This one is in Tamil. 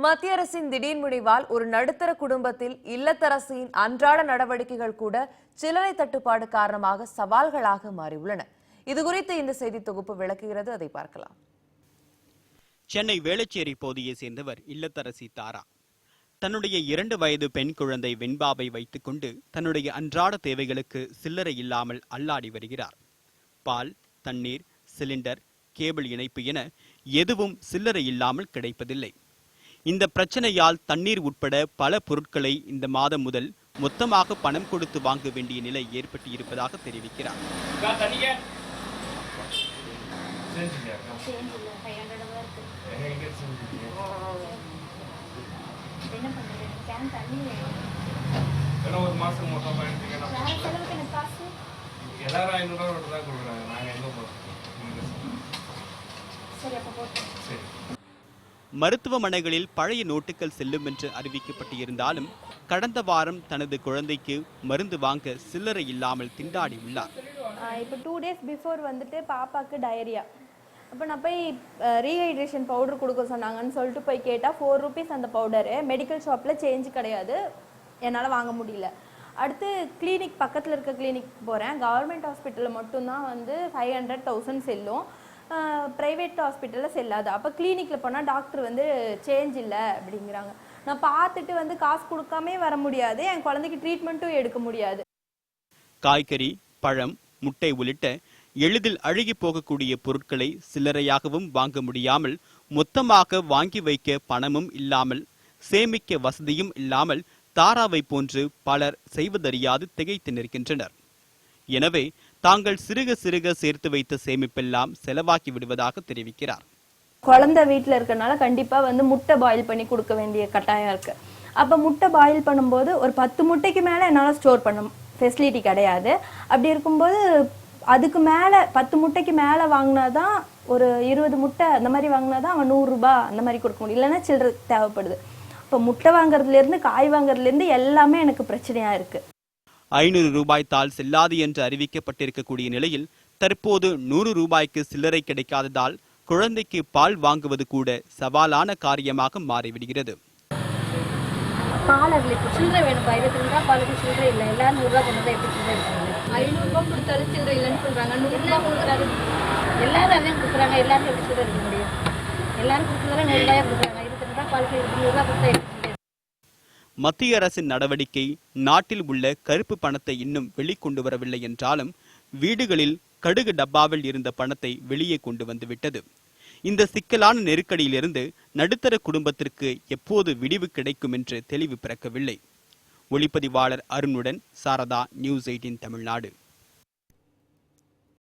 மத்திய அரசின் திடீர் முடிவால் ஒரு நடுத்தர குடும்பத்தில் இல்லத்தரசியின் அன்றாட நடவடிக்கைகள் கூட சில்லறை தட்டுப்பாடு காரணமாக சவால்களாக மாறியுள்ளன. இதுகுறித்து இந்த செய்தி தொகுப்பு விளக்குகிறது, அதை பார்க்கலாம். சென்னை வேளச்சேரி பகுதியை சேர்ந்தவர் இல்லத்தரசி தாரா. தன்னுடைய 2 வயது பெண் குழந்தை வெண்பாவை வைத்துக் கொண்டு தன்னுடைய அன்றாட தேவைகளுக்கு சில்லறை இல்லாமல் அல்லாடி வருகிறார். பால், தண்ணீர், சிலிண்டர், கேபிள் இணைப்பு என எதுவும் சில்லறை இல்லாமல் கிடைப்பதில்லை. இந்த பிரச்சனையால் தண்ணீர் உட்பட பல பொருட்களை இந்த மாதம் முதல் மொத்தமாக பணம் கொடுத்து வாங்க வேண்டிய நிலை ஏற்பட்டு இருப்பதாக தெரிவிக்கிறார். மருத்துவமனைகளில் பழைய நோட்டுகள் செல்லும் என்று அறிவிக்கப்பட்டு இருந்தாலும் கடந்த வாரம் தனது குழந்தைக்கு மருந்து வாங்க சில்லறை இல்லாமல் திண்டாடி உள்ளார். இப்போ 2 days பிஃபோர் வந்துட்டு பாப்பாக்கு டயரியா. அப்போ நான் போய் ரீஹைட்ரேஷன் பவுடர் கொடுக்க சொன்னாங்கன்னு சொல்லிட்டு போய் கேட்டால் 4 rupees அந்த பவுடரு. மெடிக்கல் ஷாப்பில் சேஞ்ச் கிடையாது, என்னால் வாங்க முடியல. அடுத்து கிளினிக், பக்கத்தில் இருக்க கிளினிக் போகிறேன். கவர்மெண்ட் ஹாஸ்பிட்டலில் மட்டும்தான் வந்து 500,000 செல்லும், ப்ரைவேட் ஹாஸ்பிட்டலில் செல்லாது. அப்போ கிளினிக்கில் போனால் டாக்டர் வந்து சேஞ்ச் இல்லை அப்படிங்கிறாங்க. நான் பார்த்துட்டு வந்து காசு கொடுக்காமே வர முடியாது, என் குழந்தைக்கு ட்ரீட்மெண்ட்டும் எடுக்க முடியாது. காய்கறி, பழம், முட்டை உள்ளிட்ட எளிதில் அழுகி போகக்கூடிய பொருட்களை சில்லறையாகவும் வாங்க முடியாமல், மொத்தமாக வாங்கி வைக்க பணமும் இல்லாமல், சேமிக்க வசதியும் இல்லாமல் தாராவை போன்று பலர் செய்வதறியாது திகைத்து நிற்கின்றனர். எனவே தாங்கள் சிறுக சிறுக சேர்த்து வைத்த சேமிப்பெல்லாம் செலவாக்கி விடுவதாக தெரிவிக்கிறார். குழந்தை வீட்டில் இருக்கனால கண்டிப்பா வந்து முட்டை பாயில் பண்ணி கொடுக்க வேண்டிய கட்டாயம் இருக்கு. அப்ப முட்டை பாயில் பண்ணும்போது ஒரு 10 முட்டைக்கு மேல என்னால் ஸ்டோர் பண்ண ஃபெசிலிட்டி கிடையாது. அப்படி இருக்கும்போது அதுக்கு மேல 10 முட்டைக்கு மேல வாங்கினாதான், ஒரு 20 முட்டை அந்த மாதிரி வாங்கினாதான் அவன் 100 ரூபாய் அந்த மாதிரி கொடுக்க முடியும், இல்லைன்னா சில்லறை தேவைப்படுது. இப்போ முட்டை வாங்குறதுல இருந்து காய் வாங்குறதுல இருந்து எல்லாமே எனக்கு பிரச்சனையா இருக்கு. 500 ரூபாய் தாள் செல்லாது என்று அறிவிக்கப்பட்டிருக்கக்கூடிய நிலையில் தற்போது 100 ரூபாய்க்கு சில்லறை கிடைக்காததால் குழந்தைக்கு பால் வாங்குவது கூட சவாலான காரியமாக மாறிவிடுகிறது. பால் அதில் இப்போ சில்லறை வேணும், 22 ரூபாய் பாலுக்கு சில்லறை இல்லை. எல்லாரும் 100 ரூபா கொண்டு எப்படி சில்லறை இருக்காங்க? 500 ரூபாய் கொடுத்தாலும் சில்லறை இல்லைன்னு சொல்றாங்க. 100 ரூபாய் கொடுக்குறாரு, எல்லாரும் அதையும் கொடுக்குறாங்க. எல்லாரும் எப்படி சில்லறை இருக்க முடியும்? எல்லாரும் கொடுக்குறதால 100 ரூபாயா கொடுக்குறாங்க. 22 ரூபாய் பாலுக்கு 100 ரூபாய் கொடுத்தா. மத்திய அரசின் நடவடிக்கை நாட்டில் உள்ள கருப்பு பணத்தை இன்னும் வெளிக்கொண்டு வரவில்லை என்றாலும் வீடுகளில் கடுகு டப்பாவில் இருந்த பணத்தை வெளியே கொண்டு வந்துவிட்டது. இந்த சிக்கலான நெருக்கடியிலிருந்து நடுத்தர குடும்பத்திற்கு எப்போது விடிவு கிடைக்கும் என்று தெளிவு பிறக்கவில்லை. ஒளிப்பதிவாளர் அருணுடன் சாரதா, நியூஸ் 18 தமிழ்நாடு.